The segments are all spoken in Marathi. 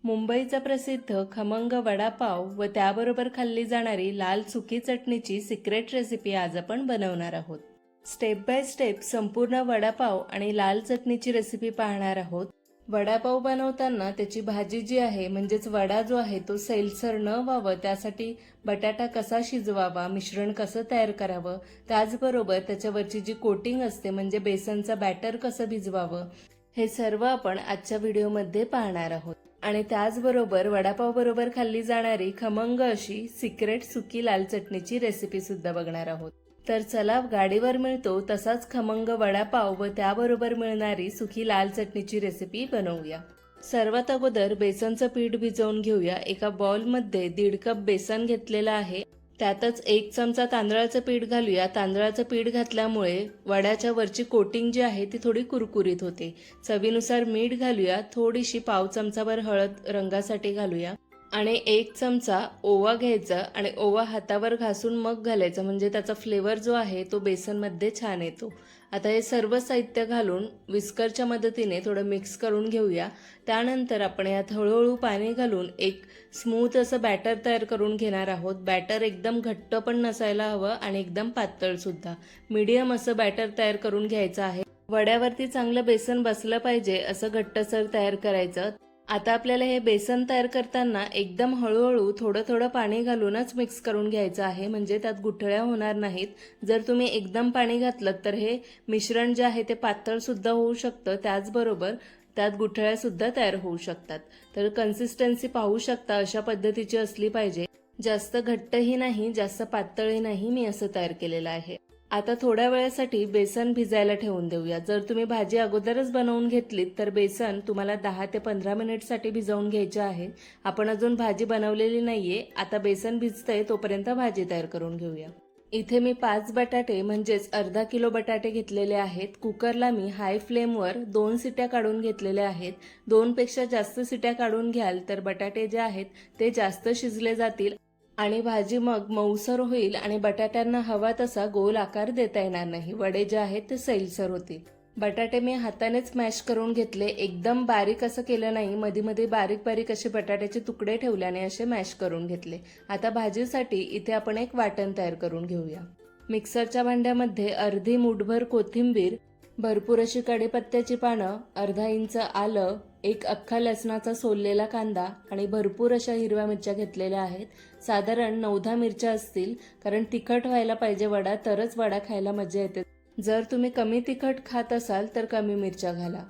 मुंबईचा प्रसिद्ध खमंग वडापाव व त्याबरोबर खाल्ली जाणारी लाल सुकी चटणीची सिक्रेट रेसिपी आज आपण बनवणार आहोत. स्टेप बाय स्टेप संपूर्ण वडापाव आणि लाल चटणीची रेसिपी पाहणार आहोत. वडापाव बनवताना त्याची भाजी जी आहे म्हणजेच वडा जो आहे तो सैलसर न व्हावं त्यासाठी बटाटा कसा शिजवावा, मिश्रण कसं तयार करावं, त्याचबरोबर त्याच्यावरची जी कोटिंग असते म्हणजे बेसनचं बॅटर कसं भिजवावं, हे सर्व आपण आजच्या व्हिडिओमध्ये पाहणार आहोत. आणि त्याचबरोबर वडापाव बरोबर खाल्ली जाणारी खमंग अशी सिक्रेट सुकी लाल चटणीची रेसिपी सुद्धा बघणार आहोत. तर चला, गाडीवर मिळतो तसाच खमंग वडापाव व त्याबरोबर मिळणारी सुकी लाल चटणीची रेसिपी बनवूया. सर्वात अगोदर बेसनचं पीठ भिजवून घेऊया. एका बाउलमध्ये 1.5 कप बेसन घेतलेलं आहे. त्यातच 1 चमचा तांदळाचं पीठ घालूया. तांदळाचं पीठ घातल्यामुळे वड्याच्या वरची कोटिंग जी आहे ती थोडी कुरकुरीत होते. चवीनुसार मीठ घालूया. थोडीशी पाव चमचाभर हळद रंगासाठी घालूया. आणि 1 चमचा ओवा घ्यायचा आणि ओवा हातावर घासून मग घालायचा, म्हणजे त्याचा फ्लेवर जो आहे तो बेसनमध्ये छान येतो. आता हे सर्व साहित्य घालून विस्करच्या मदतीने थोडं मिक्स करून घेऊया. त्यानंतर आपण यात हळूहळू पाणी घालून एक स्मूथ असं बॅटर तयार करून घेणार आहोत. बॅटर एकदम घट्ट पण नसायला हवं आणि एकदम पातळ सुद्धा, मीडियम असं बॅटर तयार करून घ्यायचं आहे. वड्यावरती चांगलं बेसन बसलं पाहिजे असं घट्टसर तयार करायचं. आता आपल्याला हे बेसन तयार करताना एकदम हळूहळू थोडं थोडं पाणी घालूनच मिक्स करून घ्यायचं आहे, म्हणजे त्यात गुठळ्या होणार नाहीत. जर तुम्ही एकदम पाणी घातलं तर हे मिश्रण जे आहे ते पातळ सुद्धा होऊ शकतं, त्याचबरोबर त्यात गुठळ्या सुद्धा तयार होऊ शकतात. तर कन्सिस्टन्सी पाहू शकता अशा पद्धतीची असली पाहिजे. जास्त घट्टही नाही जास्त पातळही नाही, मी असं तयार केलेलं आहे. आता थोड्या वेळासाठी बेसन भिजायला ठेवून देऊया. जर तुम्ही भाजी अगोदरच बनवून घेतलीत तर बेसन तुम्हाला 10 ते 15 मिनिटसाठी भिजवून घ्यायचे आहे. आपण अजून भाजी बनवलेली नाहीये. आता बेसन भिजतंय तोपर्यंत भाजी तयार करून घेऊया. इथे मी 5 बटाटे म्हणजेच अर्धा किलो बटाटे घेतलेले आहेत. कुकरला मी हाय फ्लेमवर 2 सिट्या काढून घेतलेल्या आहेत. 2 पेक्षा जास्त सिट्या काढून घ्याल तर बटाटे जे आहेत ते जास्त शिजले जातील आणि भाजी मग मऊसर होईल आणि बटाट्यांना हवा तसा गोल आकार देता येणार नाही. वडे जे आहेत ते सैलसर होतील. बटाटे मी हातानेच मॅश करून घेतले. एकदम बारीक असं केलं नाही, मध्ये मध्ये बारीक बारीक असे बटाट्याचे तुकडे ठेवल्याने असे मॅश करून घेतले. आता भाजीसाठी इथे आपण एक वाटण तयार करून घेऊया. मिक्सरच्या भांड्यामध्ये अर्धी मूठभर कोथिंबीर, भरपूर अशी कढीपत्त्याची पानं, अर्धा इंच आलं, एक अख्खा लसणाचा सोललेला कांदा आणि भरपूर अशा हिरव्या मिरच्या घेतलेल्या आहेत. साधारण 9-10 मिरच्या असतील, कारण तिखट व्हायला पाहिजे वडा, तरच वडा खायला मजा येते. जर तुम्ही कमी तिखट खात असाल तर कमी मिरच्या घाला.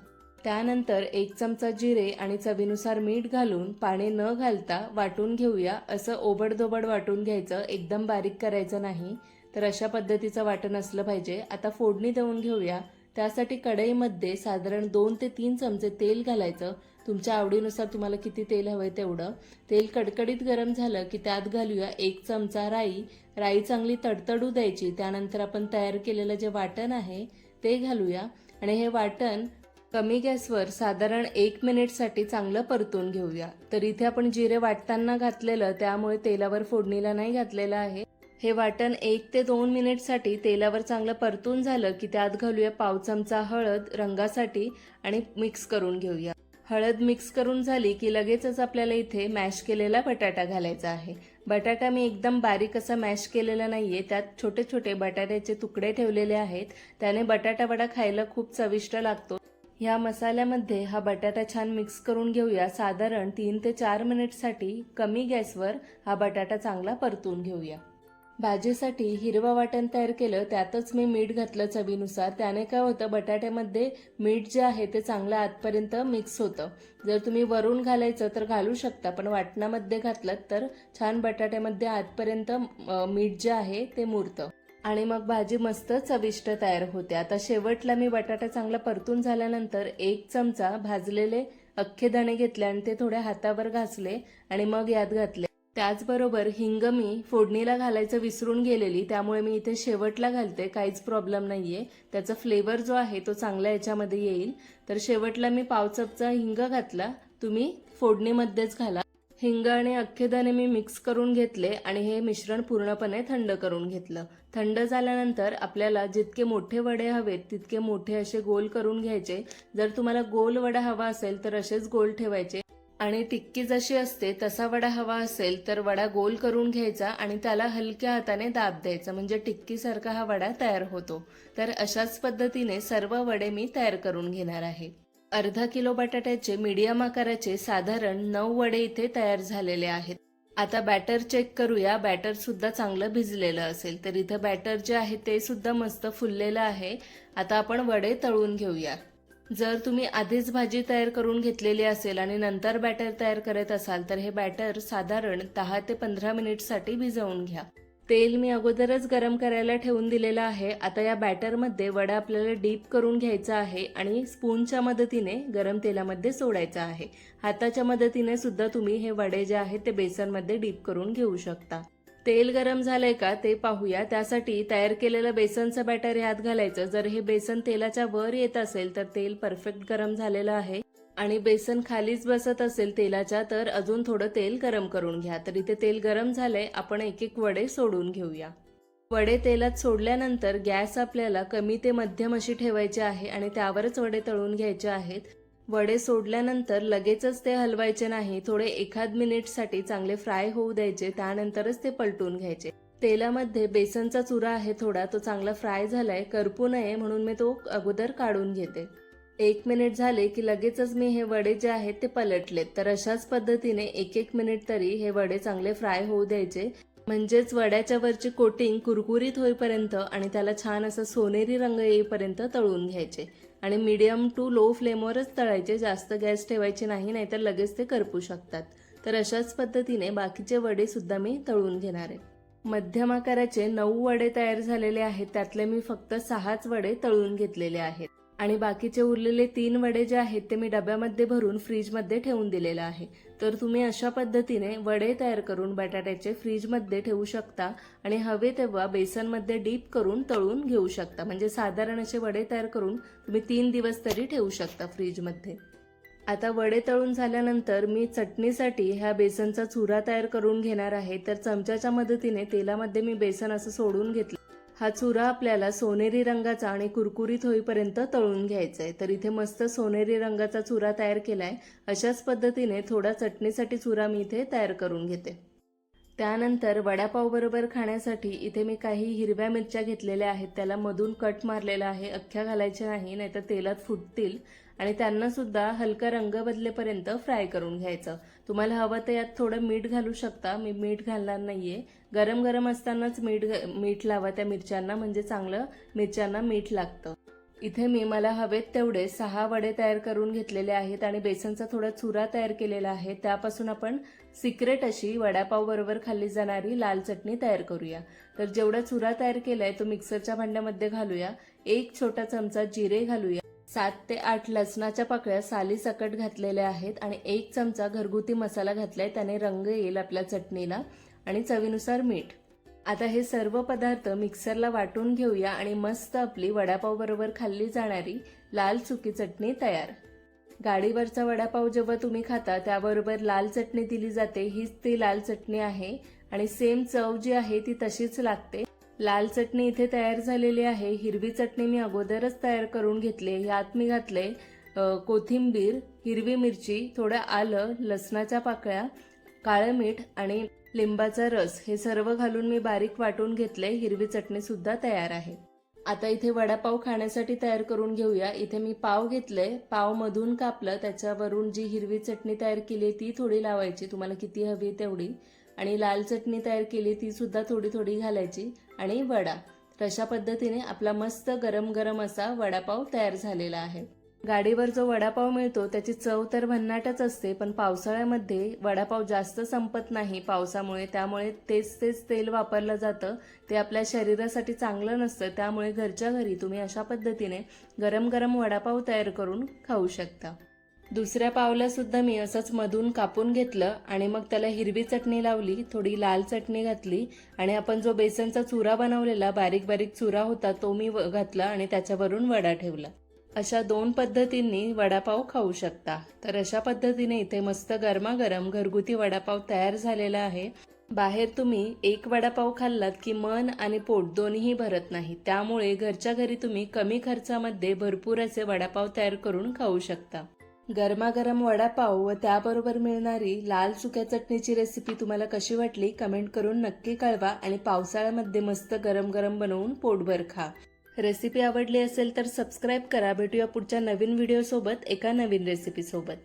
त्यानंतर 1 चमचा जिरे आणि चवीनुसार मीठ घालून पाणी न घालता वाटून घेऊया. असं ओबडधोबड वाटून घ्यायचं, एकदम बारीक करायचं नाही. तर अशा पद्धतीचं वाटण असलं पाहिजे. आता फोडणी देऊन घेऊया. त्यासाठी कढईमध्ये साधारण 2 ते 3 चमचे तेल घालायचं. तुमच्या आवडीनुसार तुम्हाला किती तेल हवंय तेवढं. तेल कडकडीत गरम झालं की त्यात घालूया 1 चमचा राई. राई चांगली तडतडू द्यायची. त्यानंतर आपण तयार केलेलं जे वाटण आहे ते घालूया आणि हे वाटण कमी गॅसवर साधारण 1 मिनिटसाठी चांगलं परतून घेऊया. तर इथे आपण जिरे वाटताना घातलेलं, त्यामुळे तेलावर फोडणीला नाही घातलेलं आहे. हे वाटण 1 ते 2 मिनिटसाठी तेलावर चांगलं परतून झालं की त्यात घालूया पाव चमचा हळद रंगासाठी आणि मिक्स करून घेऊया. हळद मिक्स करून झाली की लगेचच आपल्याला इथे मॅश केलेला बटाटा घालायचा आहे. बटाटा मी एकदम बारीक असा मॅश केलेला नाहीये, त्यात छोटे छोटे बटाट्याचे तुकडे ठेवलेले आहेत. त्याने बटाटा वडा खायला खूप चविष्ट लागतो. ह्या मसाल्यामध्ये हा बटाटा छान मिक्स करून घेऊया. साधारण 3 ते 4 मिनिटसाठी कमी गॅसवर हा बटाटा चांगला परतून घेऊया. भाजीसाठी हिरवं वाटण तयार केलं, त्यातच मी मीठ घातलं चवीनुसार. त्याने काय होतं, बटाट्यामध्ये मीठ जे आहे ते चांगलं आतपर्यंत मिक्स होतं. जर तुम्ही वरून घालायचं तर घालू शकता, पण वाटणामध्ये घातलं तर छान बटाट्यामध्ये आतपर्यंत मीठ जे आहे ते मुरतं आणि मग भाजी मस्त चविष्ट तयार होते. आता शेवटला मी बटाटा चांगला परतून झाल्यानंतर 1 चमचा भाजलेले अख्खे दाणे घेतले आणि ते थोड्या हातावर घासले आणि मग यात घातले. त्याचबरोबर हिंग मी फोडणीला घालायचं विसरून गेलेली, त्यामुळे मी इथे शेवटला घालते. काहीच प्रॉब्लेम नाहीये, त्याचा फ्लेवर जो आहे तो चांगला याच्यामध्ये येईल. तर शेवटला मी पाव चमचा हिंग घातला. तुम्ही फोडणीमध्येच घाला. हिंग आणि अख्खे दाणे मी मिक्स करून घेतले आणि हे मिश्रण पूर्णपणे थंड करून घेतलं. थंड झाल्यानंतर आपल्याला जितके मोठे वडे हवेत तितके मोठे असे गोल करून घ्यायचे. जर तुम्हाला गोल वडा हवा असेल तर असेच गोल ठेवायचे आणि टिक्की जशी असते तसा वडा हवा असेल तर वडा गोल करून घ्यायचा आणि त्याला हलक्या हाताने दाब द्यायचा, म्हणजे टिक्कीसारखा हा वडा तयार होतो. तर अशाच पद्धतीने सर्व वडे मी तयार करून घेणार आहे. अर्धा किलो बटाट्याचे मीडियम आकाराचे साधारण 9 वडे इथे तयार झालेले आहेत. आता बॅटर चेक करूया. बॅटर सुद्धा चांगलं भिजलेलं असेल. तर इथं बॅटर जे आहे ते सुद्धा मस्त फुललेलं आहे. आता आपण वडे तळून घेऊया. जर तुम्ही आधीच भाजी तयार करून घेतलेली असेल आणि नंतर बॅटर तयार करत असाल तर हे बॅटर साधारण 10 ते 15 मिनिटसाठी भिजवून घ्या. तेल मी अगोदरच गरम करायला ठेवून दिलेलं आहे. आता या बॅटरमध्ये वडा आपल्याला डीप करून घ्यायचा आहे आणि स्पूनच्या मदतीने गरम तेलामध्ये सोडायचा आहे. हाताच्या मदतीने सुद्धा तुम्ही हे वडे जे आहेत ते बेसनमध्ये डीप करून घेऊ शकता. तेल गरम झालंय का ते पाहूया. त्यासाठी तयार केलेलं बेसनचं बॅटर यात घालायचं. जर हे बेसन तेलाच्या वर येत असेल तर तेल परफेक्ट गरम झालेलं आहे आणि बेसन खालीच बसत असेल तेलाच्या तर अजून थोडं तेल गरम करून घ्या. तर इथे तेल गरम झालंय. आपण एक एक वडे सोडून घेऊया. वडे तेलात सोडल्यानंतर गॅस आपल्याला कमी ते मध्यम अशी ठेवायची आहे आणि त्यावरच वडे तळून घ्यायचे आहेत. वडे सोडल्यानंतर लगेचच ते हलवायचे नाही. थोडे एखाद मिनिटसाठी चांगले फ्राय होऊ द्यायचे, त्यानंतरच ते पलटून घ्यायचे. तेलामध्ये बेसनचा चुरा आहे थोडा, तो चांगला फ्राय झालाय. करपू नये म्हणून मी तो अगोदर काढून घेते. 1 मिनिट झाले की लगेचच मी हे वडे जे आहेत ते पलटलेत. तर अशाच पद्धतीने 1-1 मिनिट तरी हे वडे चांगले फ्राय होऊ द्यायचे, म्हणजेच वड्याच्या वरची कोटिंग कुरकुरीत होईपर्यंत आणि त्याला छान असा सोनेरी रंग येईपर्यंत तळून घ्यायचे आणि मीडियम टू लो फ्लेमवरच तळायचे. जास्त गॅस ठेवायची नाही, नाहीतर लगेच ते करपू शकतात. तर अशाच पद्धतीने बाकीचे वडे सुद्धा मी तळून घेणार आहे. मध्यम आकाराचे 9 वडे तयार झालेले आहेत. त्यातले मी फक्त 6च वडे तळून घेतलेले आहेत आणि बाकीचे उरलेले 3 वडे जे आहेत ते मी डब्यामध्ये भरून फ्रीजमध्ये ठेवून दिलेलं आहे. तर तुम्ही अशा पद्धतीने वडे तयार करून बटाट्याचे फ्रीजमध्ये ठेवू शकता आणि हवे तेव्हा बेसनमध्ये डीप करून तळून घेऊ शकता. म्हणजे साधारण असे वडे तयार करून तुम्ही 3 दिवस तरी ठेवू शकता फ्रीजमध्ये. आता वडे तळून झाल्यानंतर मी चटणीसाठी ह्या बेसनचा चुरा तयार करून घेणार आहे. तर चमच्याच्या मदतीने तेलामध्ये मी बेसन असं सोडून घेतलं. हा चुरा आपल्याला सोनेरी रंगाचा आणि कुरकुरीत होईपर्यंत तळून घ्यायचा आहे. तर इथे मस्त सोनेरी रंगाचा चुरा तयार केलाय. अशाच पद्धतीने थोडा चटणीसाठी चुरा मी इथे तयार करून घेते. त्यानंतर वडापाव बरोबर खाण्यासाठी इथे मी काही हिरव्या मिरच्या घेतलेल्या आहेत. त्याला मधून कट मारलेला आहे. अख्ख्या घालायच्या नाही, नाहीतर तेलात फुटतील. आणि त्यांना सुद्धा हलका रंग बदलेपर्यंत फ्राय करून घ्यायचं. तुम्हाला हवं तर यात थोडं मीठ घालू शकता. मी मीठ घालणार नाहीये. गरम गरम असतानाच मीठ लावा त्या मिरच्यांना, म्हणजे चांगलं मिरच्यांना मीठ लागतं. इथे मी मला हवेत तेवढे 6 वडे तयार करून घेतलेले आहेत आणि बेसनचा थोडा चुरा तयार केलेला आहे. त्यापासून आपण सिक्रेट अशी वडापाव बरोबर खाल्ली जाणारी लाल चटणी तयार करूया. तर जेवढा चुरा तयार केलाय तो मिक्सरच्या भांड्यामध्ये घालूया. 1 छोटा चमचा जिरे घालूया. 7 ते 8 लसणाच्या पाकळ्या साली सकट घातलेल्या आहेत आणि 1 चमचा घरगुती मसाला घातलाय. त्याने रंग येईल आपल्या चटणीला आणि चवीनुसार मीठ. आता हे सर्व पदार्थ मिक्सरला वाटून घेऊया आणि मस्त आपली वडापाव बरोबर खाल्ली जाणारी लाल सुकी चटणी तयार. गाडीवरचा वडापाव जेव्हा तुम्ही खाता त्याबरोबर लाल चटणी दिली जाते. हीच ती लाल चटणी आहे आणि सेम चव जी आहे ती तशीच लागते. लाल चटणी इथे तयार झालेली आहे. हिरवी चटणी मी अगोदरच तयार करून घेतली. यात मी घातले कोथिंबीर, हिरवी मिरची, थोडं आलं, लसणाच्या पाकळ्या, काळं मीठ आणि लिंबाचा रस हे सर्व घालून मी बारीक वाटून घेतले. हिरवी चटणी सुद्धा तयार आहे. आता इथे वडापाव खाण्यासाठी तयार करून घेऊया. इथे मी पाव घेतले. पाव मधून कापलं. त्याच्यावरून जी हिरवी चटणी तयार केली ती थोडी लावायची, तुम्हाला किती हवी तेवढी. आणि लाल चटणी तयार केली ती सुद्धा थोडी थोडी घालायची आणि वडा. तर अशा पद्धतीने आपला मस्त गरम गरम असा वडापाव तयार झालेला आहे. गाडीवर जो वडापाव मिळतो त्याची चव तर भन्नाटच असते, पण पावसाळ्यामध्ये वडापाव जास्त संपत नाही पावसामुळे. त्यामुळे तेच तेल वापरलं जातं. ते आपल्या शरीरासाठी चांगलं नसतं. त्यामुळे घरच्या घरी तुम्ही अशा पद्धतीने गरम गरम वडापाव तयार करून खाऊ शकता. दुसऱ्या पावला सुद्धा मी असंच मधून कापून घेतलं आणि मग त्याला हिरवी चटणी लावली, थोडी लाल चटणी घातली आणि आपण जो बेसनचा चुरा बनवलेला बारीक बारीक चुरा होता तो मी घातला आणि त्याच्यावरून वडा ठेवला. अशा 2 पद्धतींनी वडापाव खाऊ शकता. तर अशा पद्धतीने इथे मस्त गरमागरम घरगुती वडापाव तयार झालेला आहे. बाहेर तुम्ही एक वडापाव खाल्लात की मन आणि पोट दोन्हीही भरत नाही. त्यामुळे घरच्या घरी तुम्ही कमी खर्चामध्ये भरपूर असे वडापाव तयार करून खाऊ शकता. गरमागरम वडापाव व त्याबरोबर मिळणारी लाल सुक्या चटणीची रेसिपी तुम्हाला कशी वाटली कमेंट करून नक्की कळवा आणि पावसाळ्यामध्ये मस्त गरम गरम बनवून पोटभर खा. रेसिपी आवडली असेल तर सबस्क्राईब करा. भेटूया पुढच्या नवीन व्हिडिओसोबत एका नवीन रेसिपीसोबत.